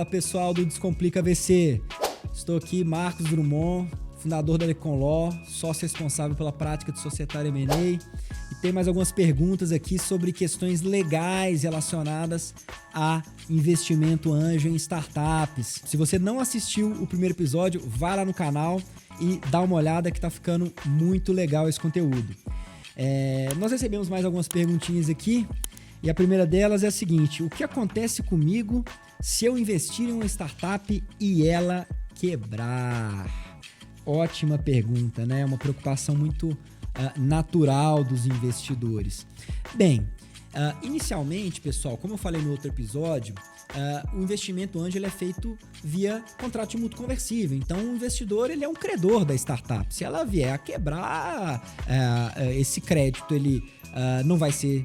Fala pessoal do Descomplica VC, estou aqui, Marcos Drummond, fundador da Lecon Law, sócio responsável pela prática de societário M&A, e tem mais algumas perguntas aqui sobre questões legais relacionadas a investimento anjo em startups. Se você não assistiu o primeiro episódio, vai lá no canal e dá uma olhada que tá ficando muito legal esse conteúdo. Nós recebemos mais algumas perguntinhas aqui e a primeira delas é a seguinte: o que acontece comigo se eu investir em uma startup e ela quebrar? Ótima pergunta, né? É uma preocupação muito natural dos investidores. Bem, inicialmente, pessoal, como eu falei no outro episódio, o investimento anjo ele é feito via contrato de mútuo conversível. Então, o investidor ele é um credor da startup. Se ela vier a quebrar, esse crédito ele não vai ser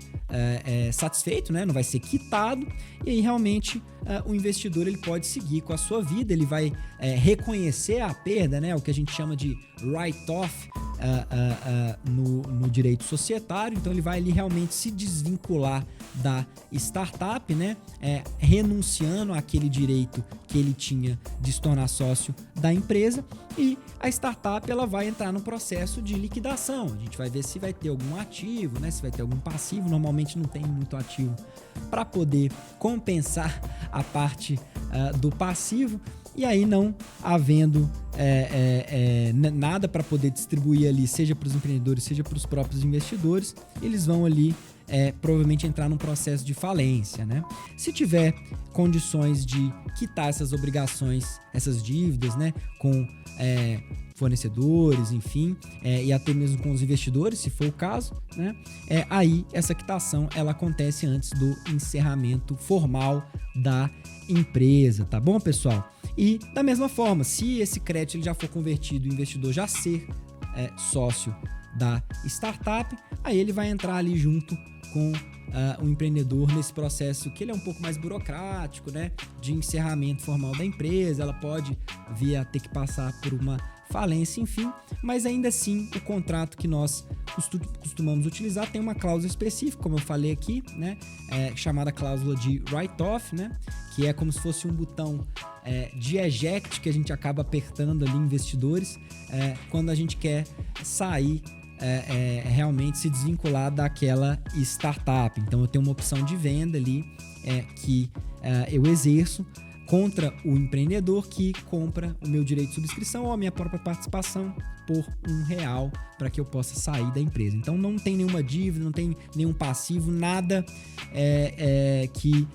satisfeito, né? Não vai ser quitado, e aí realmente o investidor ele pode seguir com a sua vida, ele vai reconhecer a perda, né? O que a gente chama de write-off no direito societário. Então ele vai ali realmente se desvincular da startup, né? Renunciando àquele direito que ele tinha de se tornar sócio da empresa, e a startup ela vai entrar no processo de liquidação. A gente vai ver se vai ter algum ativo, né? Se vai ter algum passivo. Normalmente não tem muito ativo para poder compensar a parte do passivo, e aí não havendo nada para poder distribuir ali, seja para os empreendedores, seja para os próprios investidores, eles vão ali provavelmente entrar num processo de falência, né? Se tiver condições de quitar essas obrigações, essas dívidas, né, com fornecedores, enfim, e até mesmo com os investidores, se for o caso, né? Aí essa quitação ela acontece antes do encerramento formal da empresa, tá bom, pessoal? E da mesma forma, se esse crédito ele já for convertido, o investidor já ser sócio da startup, aí ele vai entrar ali junto com o empreendedor nesse processo que ele é um pouco mais burocrático, né, de encerramento formal da empresa. Ela pode vir a ter que passar por uma falência, enfim, mas ainda assim o contrato que nós costumamos utilizar tem uma cláusula específica, como eu falei aqui, né, chamada cláusula de write-off, né, que é como se fosse um botão de eject que a gente acaba apertando ali, investidores, quando a gente quer sair, realmente se desvincular daquela startup. Então eu tenho uma opção de venda ali que eu exerço contra o empreendedor que compra o meu direito de subscrição ou a minha própria participação por R$1 para que eu possa sair da empresa. Então não tem nenhuma dívida, não tem nenhum passivo, nada que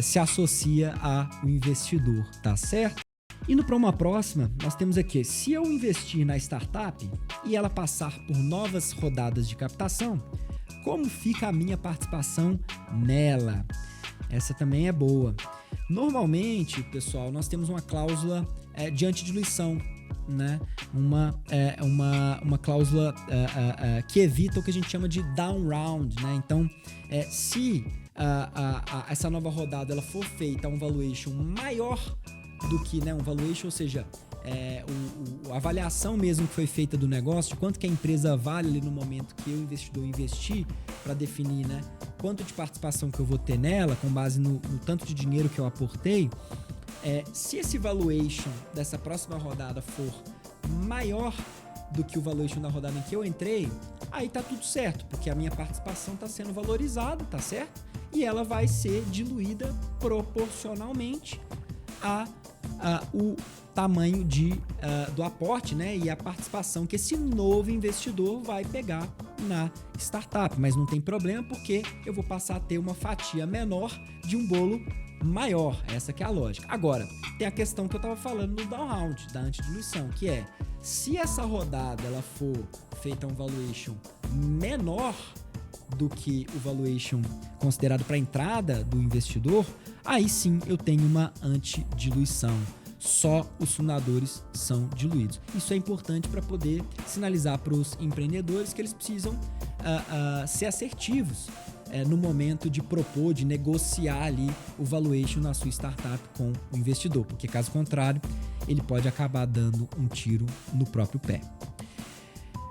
se associa ao investidor, tá certo? Indo para uma próxima, nós temos aqui: se eu investir na startup e ela passar por novas rodadas de captação, como fica a minha participação nela? Essa também é boa. Normalmente, pessoal, nós temos uma cláusula de antidiluição, né? Uma cláusula que evita o que a gente chama de down round, né? Então, se essa nova rodada ela for feita a um valuation maior do que, né, um valuation, ou seja, a avaliação mesmo que foi feita do negócio, de quanto que a empresa vale ali no momento que eu, investidor, investi, para definir, né, quanto de participação que eu vou ter nela, com base no tanto de dinheiro que eu aportei. Se esse valuation dessa próxima rodada for maior do que o valuation da rodada em que eu entrei, aí tá tudo certo, porque a minha participação tá sendo valorizada, tá certo? E ela vai ser diluída proporcionalmente o tamanho do aporte, né, e a participação que esse novo investidor vai pegar na startup. Mas não tem problema, porque eu vou passar a ter uma fatia menor de um bolo maior. Essa que é a lógica. Agora, tem a questão que eu estava falando no down round, da antidiluição, que é: se essa rodada ela for feita um valuation menor do que o valuation considerado para a entrada do investidor, aí sim eu tenho uma antidiluição. Só os fundadores são diluídos. Isso é importante para poder sinalizar para os empreendedores que eles precisam ser assertivos no momento de propor, de negociar ali o valuation na sua startup com o investidor, porque caso contrário, ele pode acabar dando um tiro no próprio pé.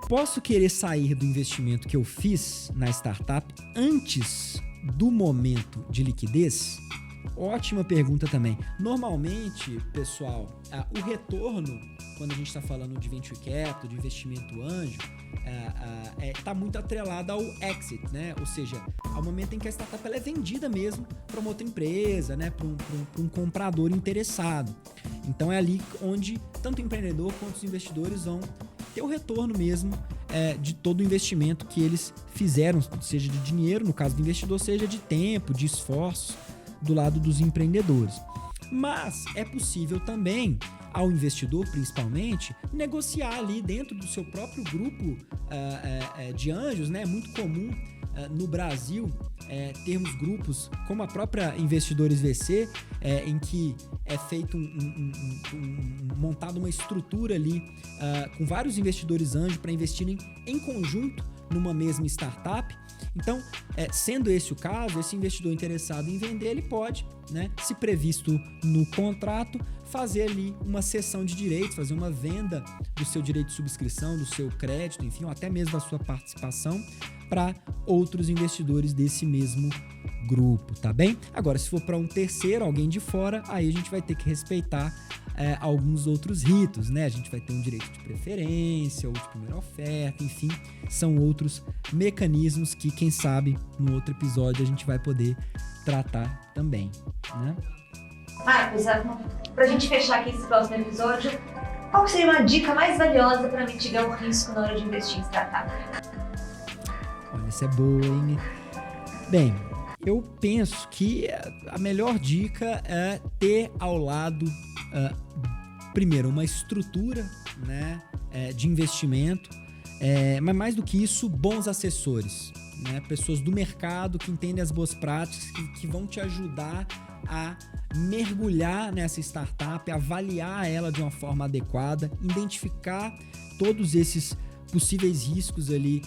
Posso querer sair do investimento que eu fiz na startup antes do momento de liquidez? Ótima pergunta também. Normalmente, pessoal, o retorno, quando a gente está falando de venture capital, de investimento anjo, está muito atrelado ao exit, né? Ou seja, ao momento em que a startup ela é vendida mesmo para uma outra empresa, né? Para um comprador interessado. Então é ali onde tanto o empreendedor quanto os investidores vão ter o retorno mesmo de todo o investimento que eles fizeram, seja de dinheiro, no caso do investidor, seja de tempo, de esforços, do lado dos empreendedores. Mas é possível também, ao investidor principalmente, negociar ali dentro do seu próprio grupo de anjos, né? É muito comum no Brasil termos grupos como a própria Investidores VC, em que é feito montado uma estrutura ali com vários investidores anjos para investirem em conjunto numa mesma startup. Então, sendo esse o caso, esse investidor interessado em vender, ele pode, né, se previsto no contrato, fazer ali uma cessão de direitos, fazer uma venda do seu direito de subscrição, do seu crédito, enfim, ou até mesmo da sua participação para outros investidores desse mesmo grupo, tá bem? Agora, se for para um terceiro, alguém de fora, aí a gente vai ter que respeitar alguns outros ritos, né? A gente vai ter um direito de preferência ou de primeira oferta, enfim, são outros mecanismos que, quem sabe, no outro episódio a gente vai poder tratar também, né? Marcos, pra gente fechar aqui esse próximo episódio, qual seria uma dica mais valiosa para mitigar o risco na hora de investir em startup? Olha, essa é boa, hein? Bem, eu penso que a melhor dica é ter ao lado, primeiro, uma estrutura, né, de investimento, mas mais do que isso, bons assessores, né, pessoas do mercado que entendem as boas práticas, que vão te ajudar a mergulhar nessa startup, avaliar ela de uma forma adequada, identificar todos esses possíveis riscos ali,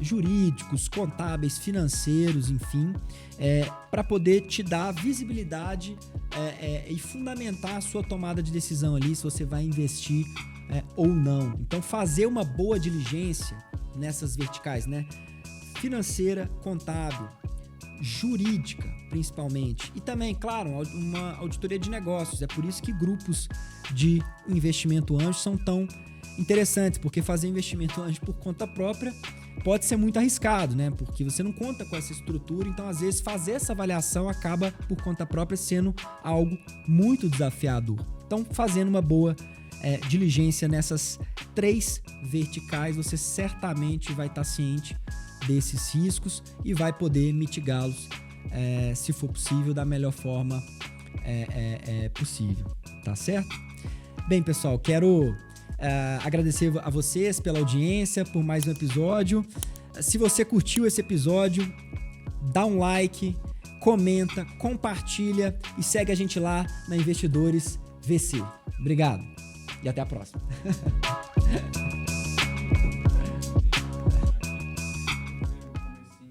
jurídicos, contábeis, financeiros, enfim, para poder te dar visibilidade e fundamentar a sua tomada de decisão ali, se você vai investir ou não. Então, fazer uma boa diligência nessas verticais, né? Financeira, contábil, jurídica, principalmente. E também, claro, uma auditoria de negócios. É por isso que grupos de investimento anjo são tão interessantes, porque fazer investimento anjo por conta própria pode ser muito arriscado, né? Porque você não conta com essa estrutura, então às vezes fazer essa avaliação acaba por conta própria sendo algo muito desafiador. Então, fazendo uma boa diligência nessas 3 verticais, você certamente vai estar ciente desses riscos e vai poder mitigá-los, se for possível, da melhor forma possível, tá certo? Bem, pessoal, quero agradecer a vocês pela audiência, por mais um episódio. Se você curtiu esse episódio, dá um like, comenta, compartilha e segue a gente lá na Investidores VC. Obrigado e até a próxima.